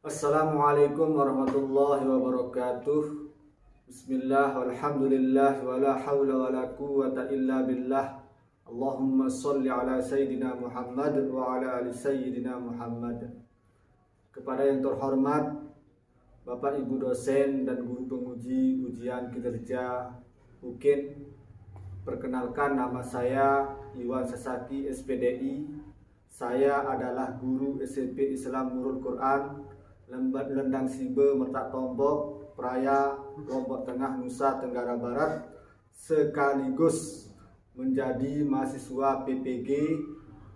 Assalamualaikum warahmatullahi wabarakatuh. Bismillah walhamdulillah wala hawla wala quwwata illa billah. Allahumma sholli ala sayyidina Muhammad wa ala ali sayyidina Muhammad. Kepada yang terhormat Bapak Ibu dosen dan guru penguji ujian kinerja UKIN, perkenalkan nama saya Iwan Sasaki SPDI. Saya adalah guru SMP Islam Nurul Quran Lembat Lendang Sibe Mertak Tombok Praya Lombok Tengah Nusa Tenggara Barat, sekaligus menjadi mahasiswa PPG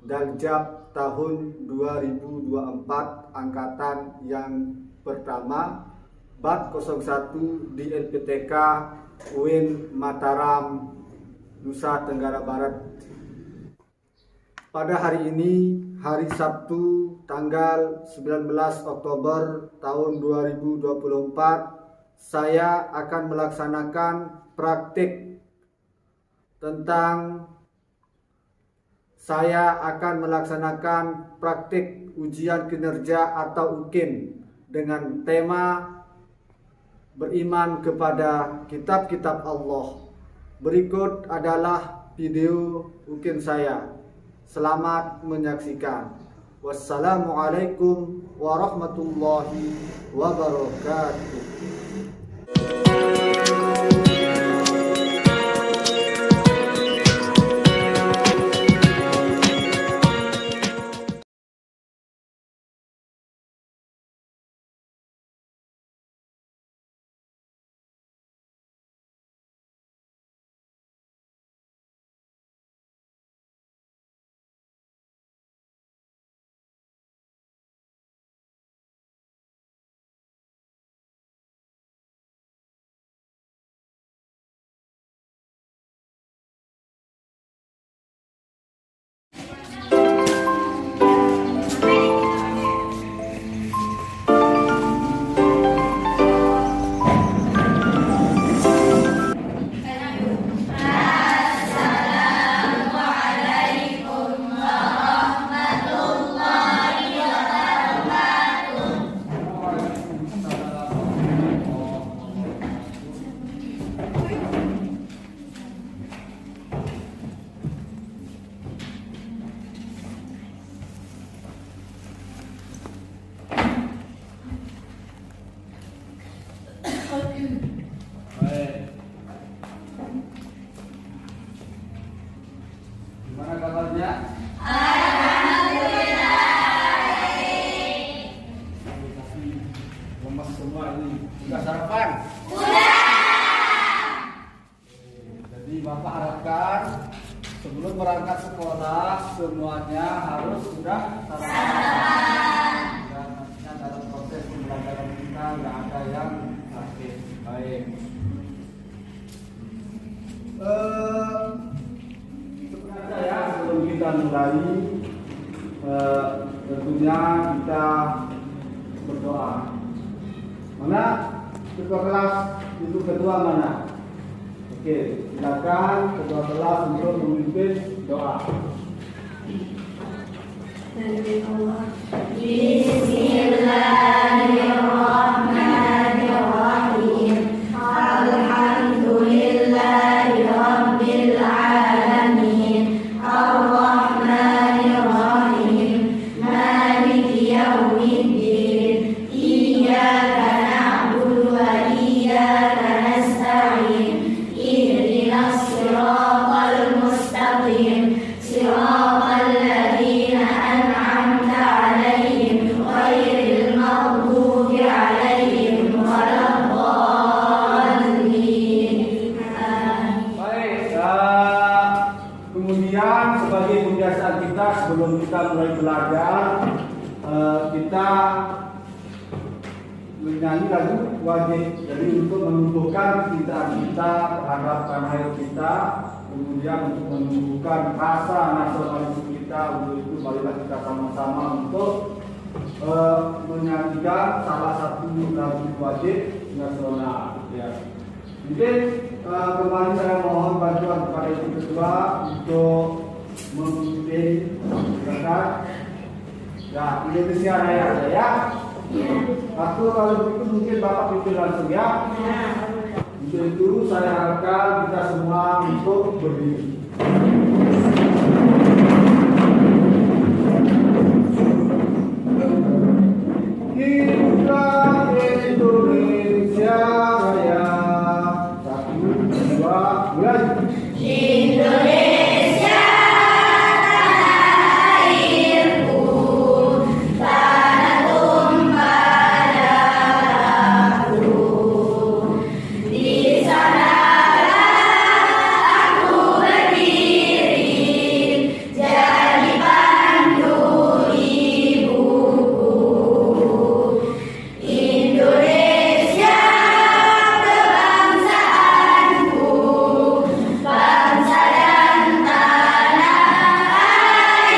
Daljab tahun 2024 angkatan yang pertama BAT 01 di LPTK UIN Mataram Nusa Tenggara Barat. Pada hari ini, hari Sabtu, tanggal 19 Oktober tahun 2024, saya akan melaksanakan praktik ujian kinerja atau UKIN dengan tema beriman kepada kitab-kitab Allah. Berikut adalah video UKIN saya. Selamat menyaksikan. Wassalamualaikum warahmatullahi wabarakatuh. Gimana kabarnya? Alhamdulillah. Tapi lemas semua ini. Sudah sarapan? Udah. Jadi Bapak harapkan sebelum berangkat sekolah semuanya harus sudah sarapan. Dan nantinya dalam proses pembelajaran kita nggak ada yang sakit. Baik. Sebelum kita mulai, tentunya kita berdoa. Mana ketua kelas itu ketua mana? Oke, silakan ketua kelas untuk memimpin doa. Bismillahirrahmanirrahim. Alhamdulillahi rabbil alamin. Ar-Rahmanir-Rahim. Maliki yaumiddin. Iyyaka na'budu wa iyyaka nasta'in. Ihdinas siratal mustaqim. Siratal ladzina an'amta 'alaihim ghairil maghdubi 'alaihim waladdallin. Baik, kemudian sebagai kebiasaan kita sebelum kita mulai belajar, kita menyanyi lagu wajib. Jadi untuk menumbuhkan cintaan kita terhadap tanah air kita, kemudian untuk menumbuhkan rasa nasionalisme kita, untuk itu marilah kita sama-sama untuk menyanyikan salah satu lagu wajib nasional. Ya. Mungkin kemarin saya mohon bantuan kepada Ibu Ketua untuk memimpin zakat. Ya, Indonesia Raya ya. Atau kalau begitu mungkin Bapak pimpin langsung ya. Untuk itu saya harapkan kita semua untuk berdiri. Hiduplah Indonesia Raya. 1, 2, mulai. Indonesia tanah airku, tanah tumpah darahku. Di sanalah aku berdiri, jadi pandu ibuku. Indonesia kebangsaanku, bangsa dan tanah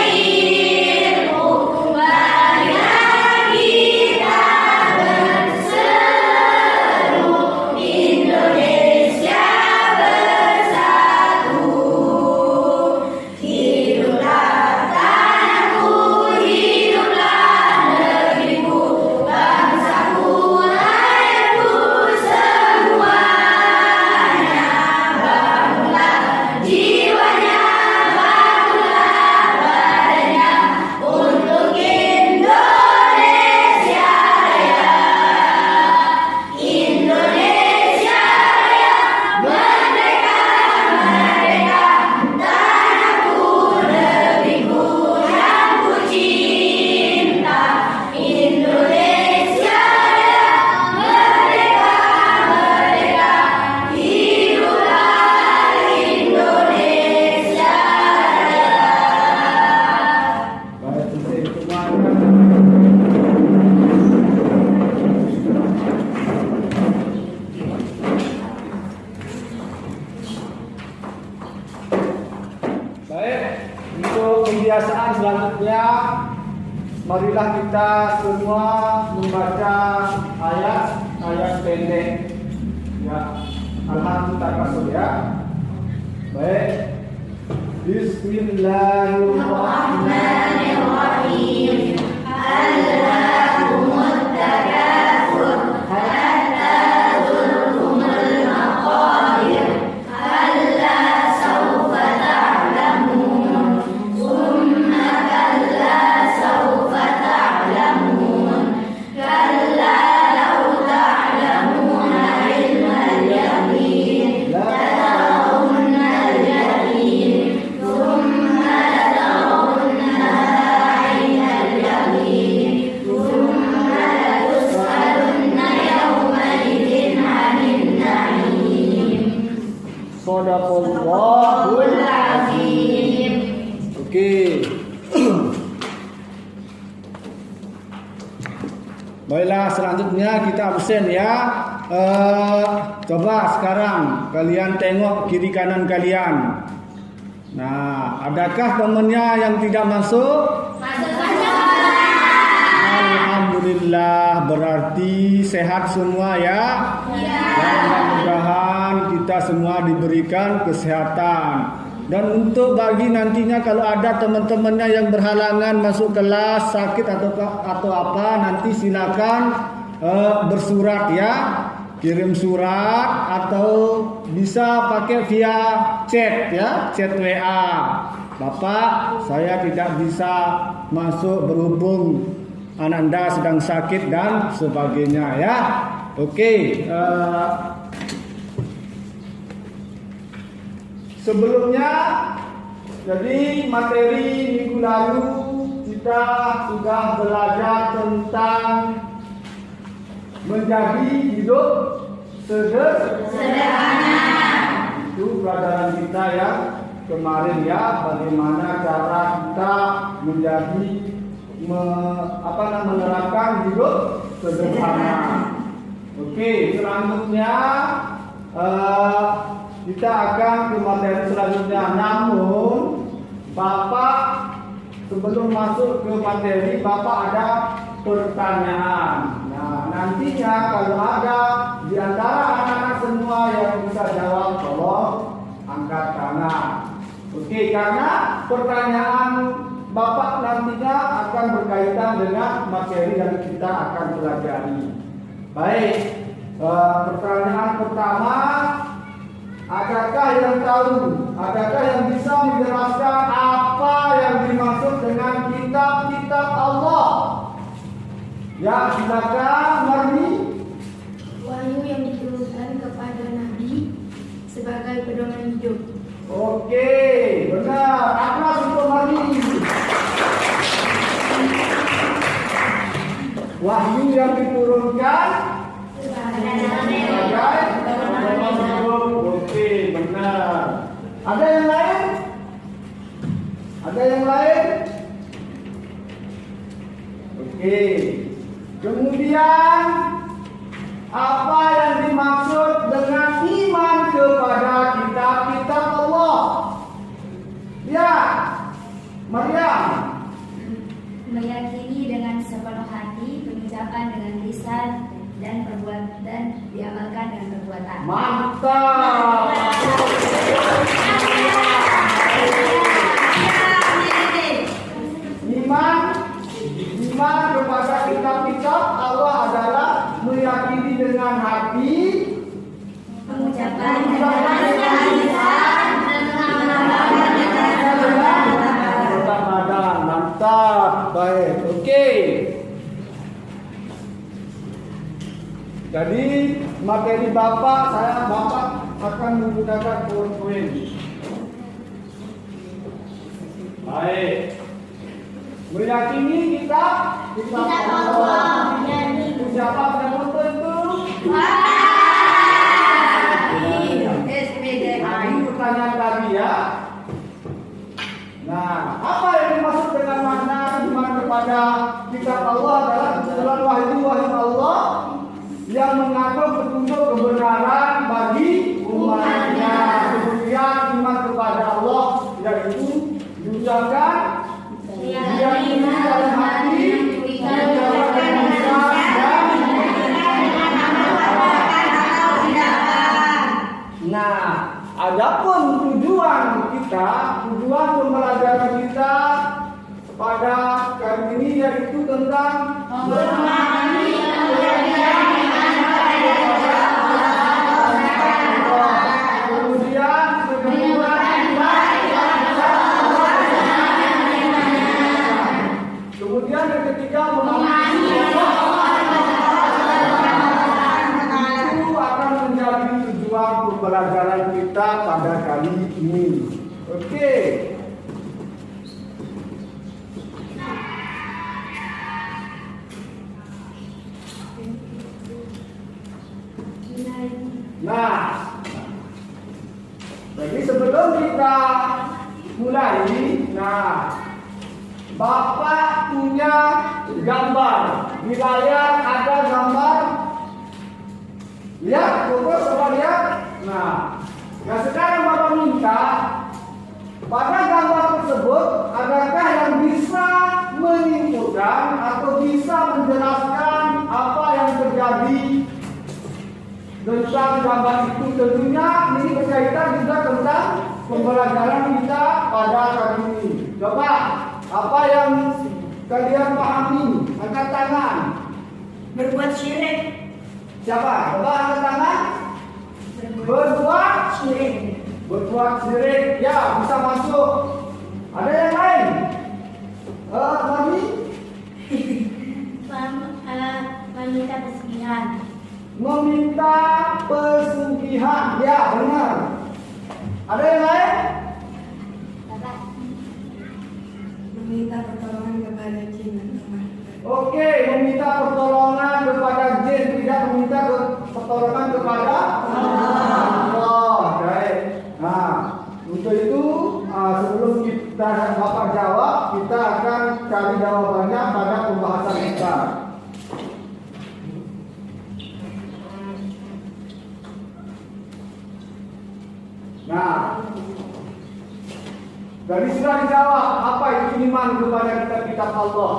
airku. Marilah kita berseru, Indonesia bersatu. Hiduplah tanahku, hiduplah negeriku, bangsaku, rakyatku semuanya. Bangunlah jiwanya, bangunlah badannya untuk Indonesia Raya. Indonesia Raya, merdeka, merdeka, tanahku, negeriku yang ku cinta. Indonesia Raya, merdeka, merdeka, hiduplah Indonesia Raya. Baik, selesai semua. Baik, untuk kebiasaan selanjutnya, marilah kita semua membaca ayat pendek. Ya, alhamdulillah ya. Baik. Bismillahirrahmanirrahim. Allahumma takatsur hatta zurtumul maqabir. Kalla sawfa ta'lamun, summa kalla sawfa ta'lamun. Kalla law ta'lamuna ilmal yaqin, latarawunna al-jahim, summa latarawunna aynal yaqin, summa latus'alunna yawmaidin 'anil na'im. Shadaqallahul Azim. Oke. Baiklah, selanjutnya kita absen ya. Coba sekarang kalian tengok kiri kanan kalian. Nah, adakah temannya yang tidak masuk? Alhamdulillah, berarti sehat semua ya. Dan mudah-mudahan kita semua diberikan kesehatan. Dan untuk bagi nantinya kalau ada teman-temannya yang berhalangan masuk kelas, sakit atau apa, nanti silakan bersurat ya. Kirim surat atau bisa pakai via chat ya, chat WA. Bapak, saya tidak bisa masuk berhubung Ananda sedang sakit dan sebagainya ya. Oke. Sebelumnya, jadi materi minggu lalu kita sudah belajar tentang menjadi hidup sederhana. Itu pelajaran kita ya kemarin ya, bagaimana cara kita menjadi menerapkan hidup sederhana. Oke, selanjutnya kita akan ke materi selanjutnya. Namun Bapak sebelum masuk ke materi, Bapak ada pertanyaan. Nah, nantinya kalau ada di antara anak-anak semua yang bisa jawab, tolong angkat tangan. Oke, karena pertanyaan Bapak nantinya akan berkaitan dengan materi yang kita akan pelajari. Baik, pertanyaan pertama, adakah yang tahu, adakah yang bisa menjelaskan apa yang dimaksud dengan kitab-kitab Allah? Ya, silakan Marni. Wahyu yang diturunkan kepada Nabi sebagai pedoman hidup. Oke, benar. Aplaus untuk Marni. Wahyu yang diturunkan sebagai pedoman hidup. Oke, benar. Ada yang lain? Ada yang lain? Oke. Kemudian apa yang dimaksud dengan iman kepada kitab-kitab Allah? Ya, Maryam. Meyakini dengan sepenuh hati, pengucapan dengan lisan, dan perbuatan diamalkan dengan perbuatan. Mantap. Iman kepada kitab-kitab Allah adalah meyakini dengan hati, Pengucapan dengan lisan, dan mengamalkan dengan perbuatan. Mantap. Baik. Oke. Jadi materi Bapak akan menggunakan poin-poin. Baik. Meyakini kitab Allah. Siapa yang tertentu? Nah, ini pertanyaan tadi ya. Nah, apa yang dimaksud dengan makna iman kepada kitab Allah adalah wahyu Allah yang mengatur petunjuk kebenaran bagi umatnya. Kemudian iman kepada Allah yaitu diucapkan, diyakini dalam hati, diucapkan dengan lisan dan nah, adapun tujuan pembelajaran kita pada kali ini yaitu tentang memahami kemudian kemudian yang ketiga memahami itu akan menjadi tujuan pembelajaran kita pada kali ini. Oke. Nah, jadi sebelum kita mulai, Bapak punya gambar. Di layar ada gambar. Lihat, foto coba lihat. Nah, sekarang Bapak minta pada gambar tersebut adakah yang bisa menyimpulkan atau bisa menjelaskan apa yang terjadi tentang gambar itu. Tentunya ini berkaitan juga tentang pembelajaran kita pada kali ini. Coba apa yang kalian pahami? Angkat tangan. berbuat syirik. Siapa? Coba angkat tangan. Berbuat Syirik. Berbuat syirik. Ya, bisa masuk. Ada yang lain? Mami? Meminta pesugihan. Meminta pesugihan. Ya, benar. Ada yang lain? Bapak. Meminta pertolongan kepada jin dan teman. Oke, meminta pertolongan kepada jin, tidak meminta pertolongan kepada Allah. Baik. Nah, untuk itu sebelum kita Bapak jawab, kita akan cari jawabannya pada pembahasan kita. Nah, dari sudah dijawab apa itu iman kepada kitab Allah.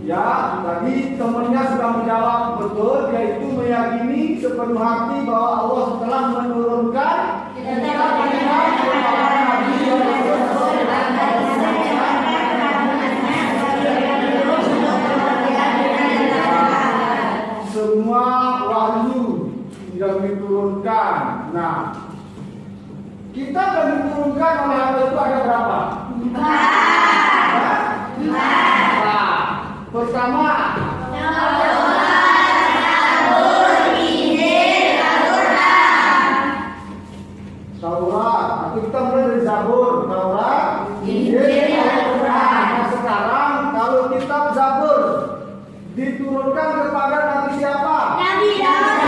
Ya, tadi temannya sudah menjawab betul, yaitu meyakini sepenuh hati bahwa Allah telah menurunkan Nah, kitab yang diturunkan oleh Allah itu ada berapa? 4. Pertama, Taurat. Nanti kita mulai dari Zabur, Taurat, Injil, Al-Quran. Nah, sekarang kalau kitab Zabur diturunkan kepada Nabi siapa? Nabi Daud.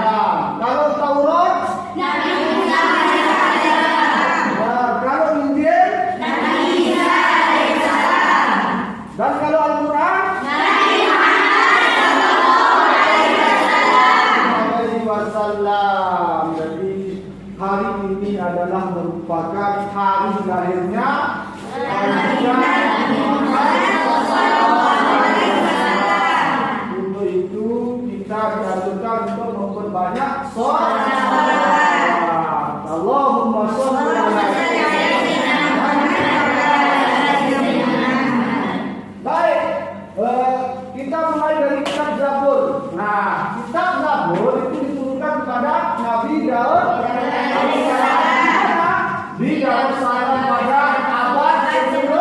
Nah, kalau Taurat, Nabi Musa. Nah, kalau Injil, Nabi Isa. Dan kalau Al-Quran, Wasallam. Jadi hari ini adalah merupakan hari lahirnya untuk itu kita dianjurkan untuk memperbanyak sholawat. Allahumma sholli ala Baik, kita mulai dari kitab Zabur. Nah, kitab Zabur itu diturunkan kepada Nabi Daud di Yerusalem pada abad ke-10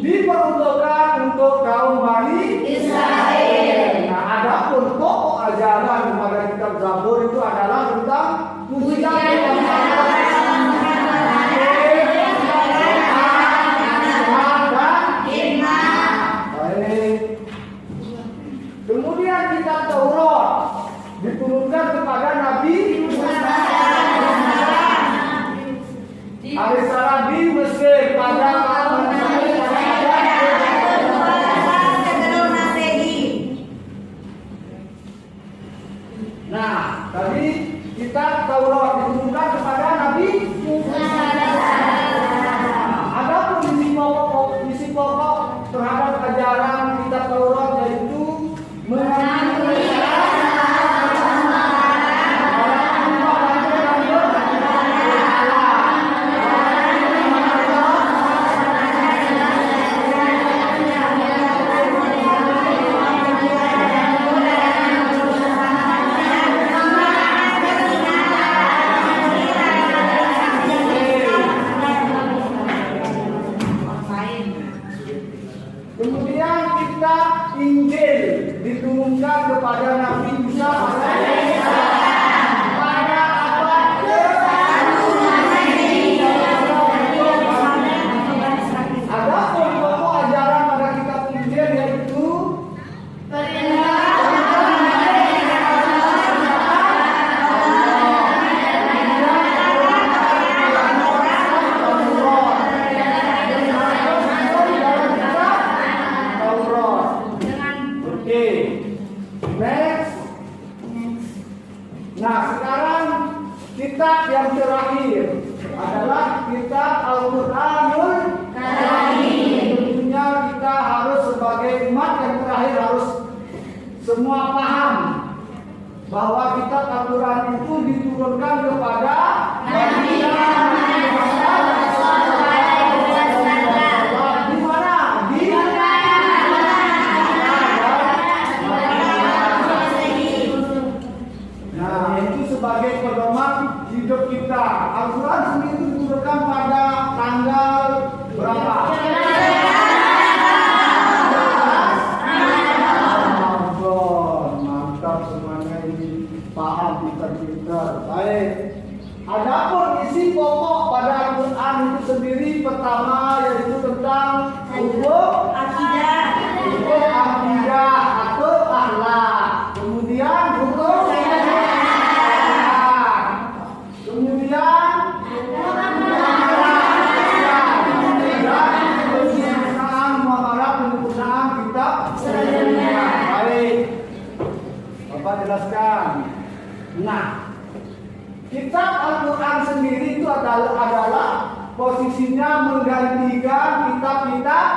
diperuntukkan untuk kaum Bani Israel. Nah, adapun pokok ajaran pada kitab Zabur itu adalah tentang pujian Kemudian kitab Taurat diturunkan kepada Nabi Musa alaihissalam di Mesir pada Nah, tadi kitab Taurat diturunkan kepada Nabi Musa. Adapun isi pokok terhadap ajaran kitab Taurat yaitu kemudian kitab Injil diturunkan kepada Nabi Musa pada abad Adapun pokok ajaran pada kitab Injil yaitu Next. Nah, sekarang kitab yang terakhir adalah kitab Al-Quranul Karim. Tentunya kita harus sebagai umat yang terakhir harus semua paham bahwa kitab Al-Quran itu diturunkan kepada Nabi sebagai pedoman hidup kita. Al-Quran sendiri diturunkan pada tanggal berapa? Mantap semuanya ini paham pintar-pintar. Baik. Adapun isi pokok pada Al-Quran itu sendiri pertama yaitu tentang hukum akidah atau akhlak. Kemudian hukum Bapak jelaskan. Nah, kitab Al-Quran sendiri itu adalah posisinya menggantikan kitab-kitab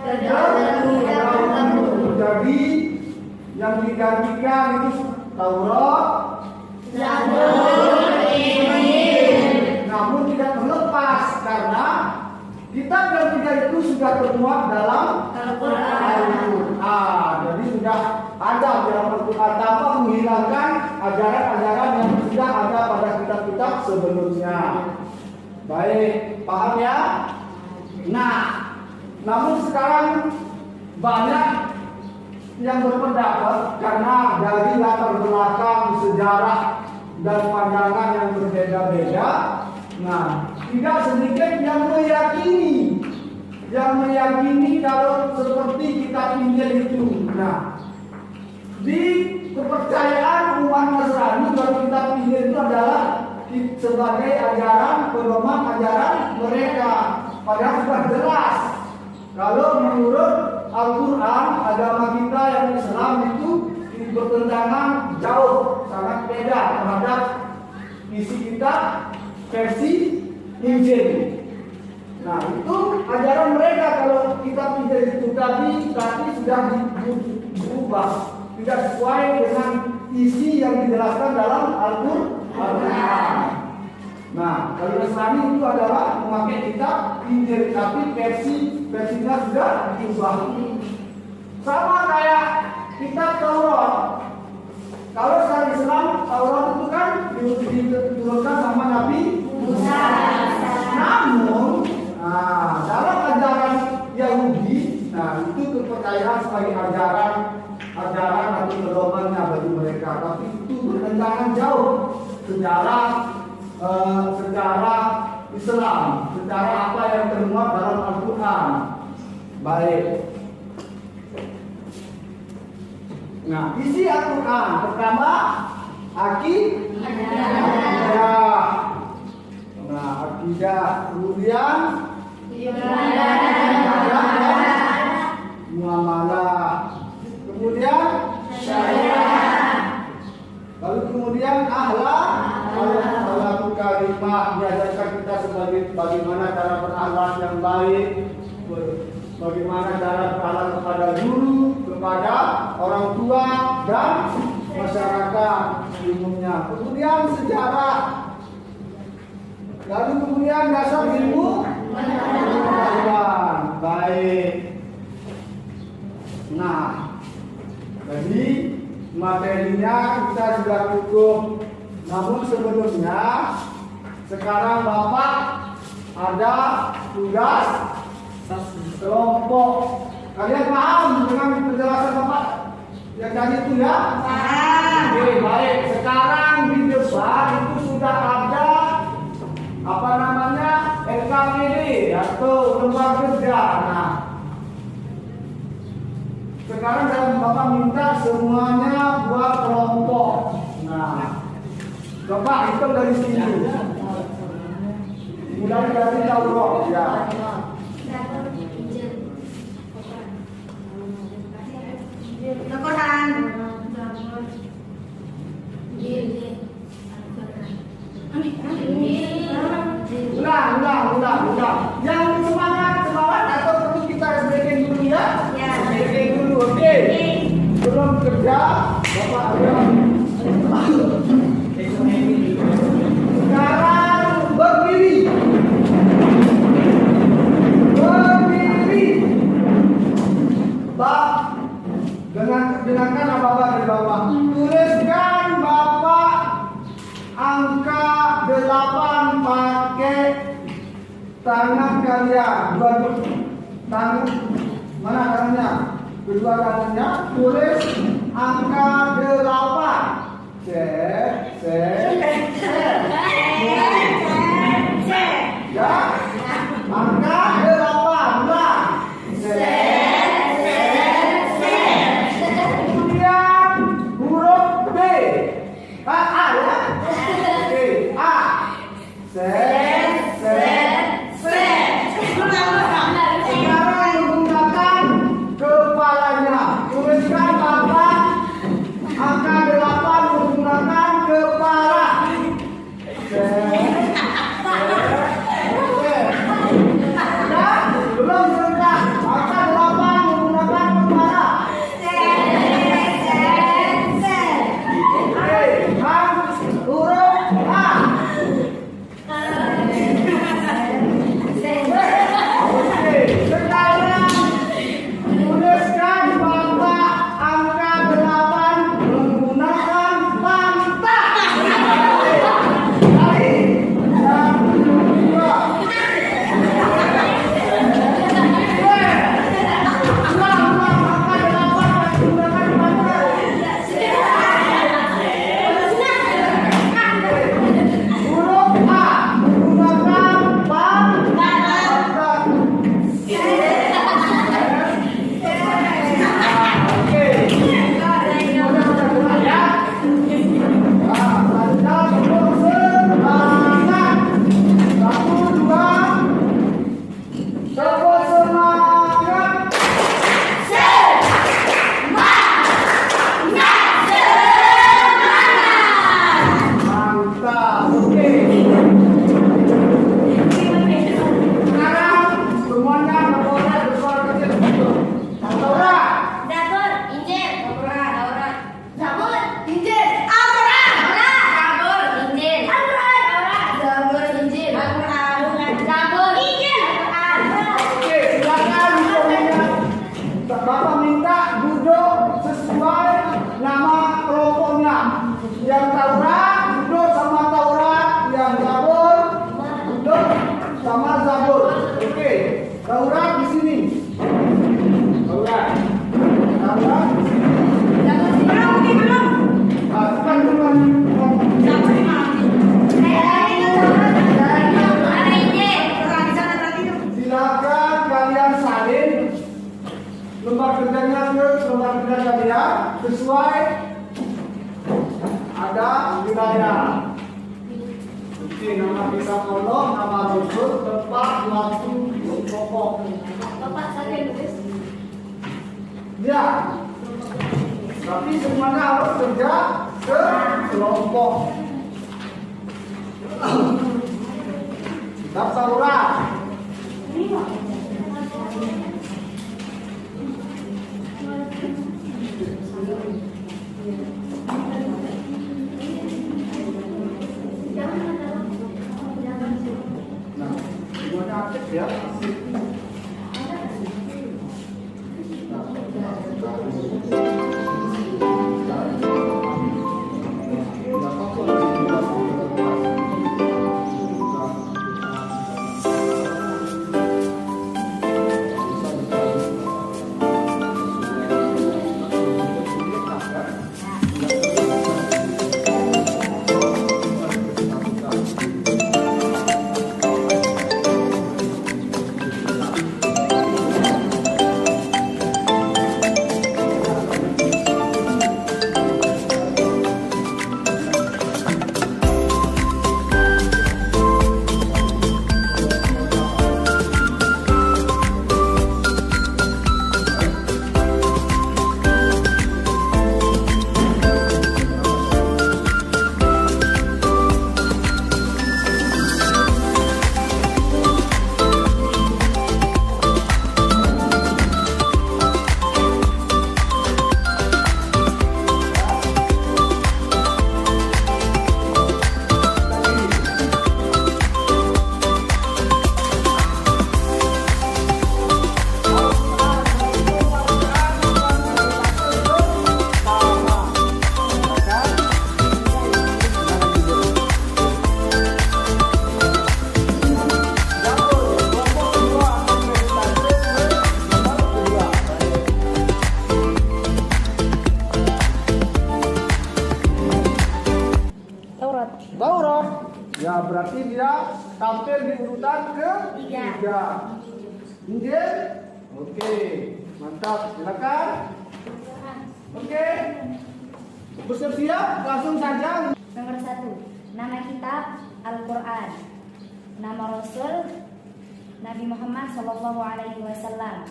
terdahulu. Jadi yang digantikan itu Taurat, Zabur, Injil. Namun tidak terlepas karena kitab yang tiga itu sudah termuat dalam Al-Quran. Jadi sudah menggunakan ajaran-ajaran yang sudah ada pada kitab-kitab sebelumnya. Baik, paham ya? Nah, namun sekarang banyak yang berpendapat karena dari latar belakang sejarah dan pandangan yang berbeda-beda. Nah, tidak sedikit yang meyakini kalau seperti kitab Injil itu. Nah, di kepercayaan umat Nasrani bahwa kitab Injil itu adalah sebagai ajaran pedoman ajaran mereka. Padahal sudah jelas kalau menurut Al-Quran agama kita yang Islam itu bertentangan jauh, sangat beda terhadap isi kitab versi Injil. Nah, itu ajaran mereka kalau kitab Injil itu tapi sudah diubah, tidak sesuai dengan isi yang dijelaskan dalam Al-Quran. Nah, kalau Nasrani itu adalah memakai kitab Injil tapi versinya sudah diubah. Sama kayak kitab Taurat. Kalau secara Islam Taurat itu kan diturunkan sama Nabi Musa. Namun, dalam ajaran Yahudi, itu kepercayaan sebagai ajaran atau pedomannya bagi mereka, tapi itu bertentangan jauh secara Islam, secara apa yang termuat dalam Al-Quran. Baik. Nah, isi Al-Quran pertama akidah. Nah, akidah, kemudian muamalah, kemudian syariat, lalu kemudian akhlak karimah, diajarkan kita sebagai bagaimana cara berakhlak yang baik, bagaimana cara berakhlak kepada guru, kepada orang tua dan masyarakat umumnya. Kemudian sejarah, lalu kemudian dasar ilmu pengetahuan. Baik. Nah, jadi materinya kita sudah cukup. Namun sebelumnya, sekarang Bapak ada tugas kelompok. Kalian paham dengan penjelasan Bapak yang tadi itu ya? Paham. Oke, baik. Sekarang di depan itu sudah ada LKPD atau lembaga kerja. Nah, sekarang Bapak minta semuanya buat kelompok. Nah, coba hitung dari sini. Mulai dari Taurat ya. Al-Quran. Ulang. Yang semangat atau perlu kita breaking dulu ya? Ya. Breaking dulu, oke? Belum kerja, Bapak ada. Sekarang berdiri. Dengarkan apa-apa dari Bapak. Tuliskan Bapak angka 8 pakai tangan kalian. Dua tangan, mana tangannya? Kedua tangannya tulis angka 8. Cek. Ya, angka 8. Nah, kemudian huruf B. A ya. Oke, A. Sekarang menggunakan kepalanya. Tuliskan Bapak angka 8 menggunakan kepala. Udah. Apa? Belum. Bukan. Siapa nih mami? Silakan kalian salin lembar kerjanya ke lembar kerja kalian sesuai ada wilayah. Oke, nama kita Allah, nama Rasul, tempat, waktu, pokok. Bapak saya nulis. Ya. Tapi semuanya harus kerja kelompok. Daftar ulang. Nah, semuanya aktif ya. Taurat. Ya berarti dia tampil di urutan ketiga. Injil. Oke, mantap. Silakan. Oke. Bersiap, langsung saja. Nomor 1, nama kitab Al-Quran. Nama Rasul Nabi Muhammad Sallallahu Alaihi Wasallam.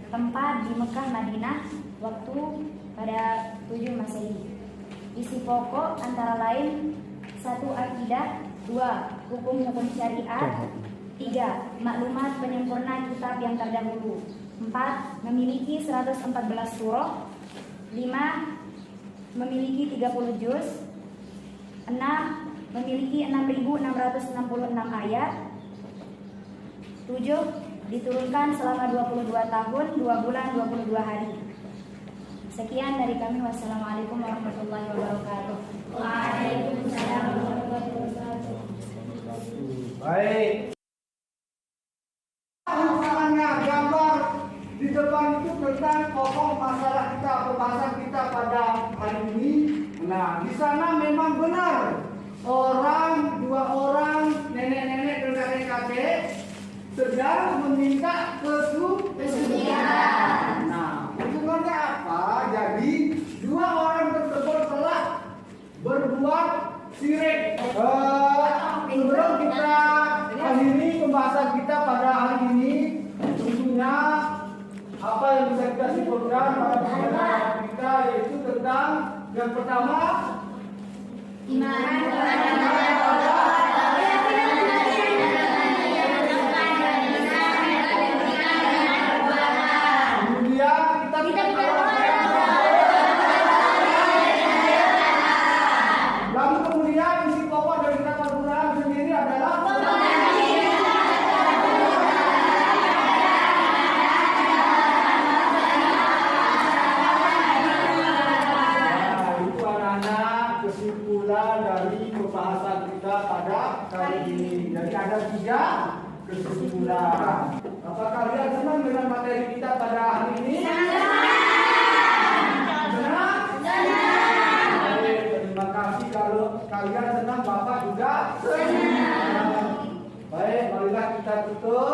Tempat di Mekah, Madinah. Waktu pada 7 Masehi. Isi pokok antara lain 1. Akidah, 2. Hukum-hukum syariat, 3. Maklumat penyempurna kitab yang terdahulu, 4. Memiliki 114 surah, 5. Memiliki 30 juz, 6. Memiliki 6.666 ayat, 7. Diturunkan selama 22 tahun, 2 bulan, 22 hari. Sekian dari kami. Wassalamualaikum warahmatullahi wabarakatuh. Waalaikumsalam warahmatullahi wabarakatuh. Baik. Misalnya gambar di depan itu tentang pokok masalah kita, pembahasan kita pada hari ini. Nah, di sana memang benar dua orang nenek-nenek dan kakek-kakek sedang meminta kesucian. Nah, hubungannya apa? Jadi dua orang tersebut telah berbuat syirik. Sebelum kita akhiri pembahasan kita pada hari ini, tentunya apa yang bisa kita simpulkan pada pembahasan kita yaitu tentang yang pertama, Iman kepada Allah. Kesimpulan dari pembahasan kita pada kali ini. Jadi ada kesimpulan. Apa kalian senang dengan materi kita pada hari ini? Senang? Baik, terima kasih. Kalau kalian senang, Bapak juga senang. Baik, marilah kita tutup.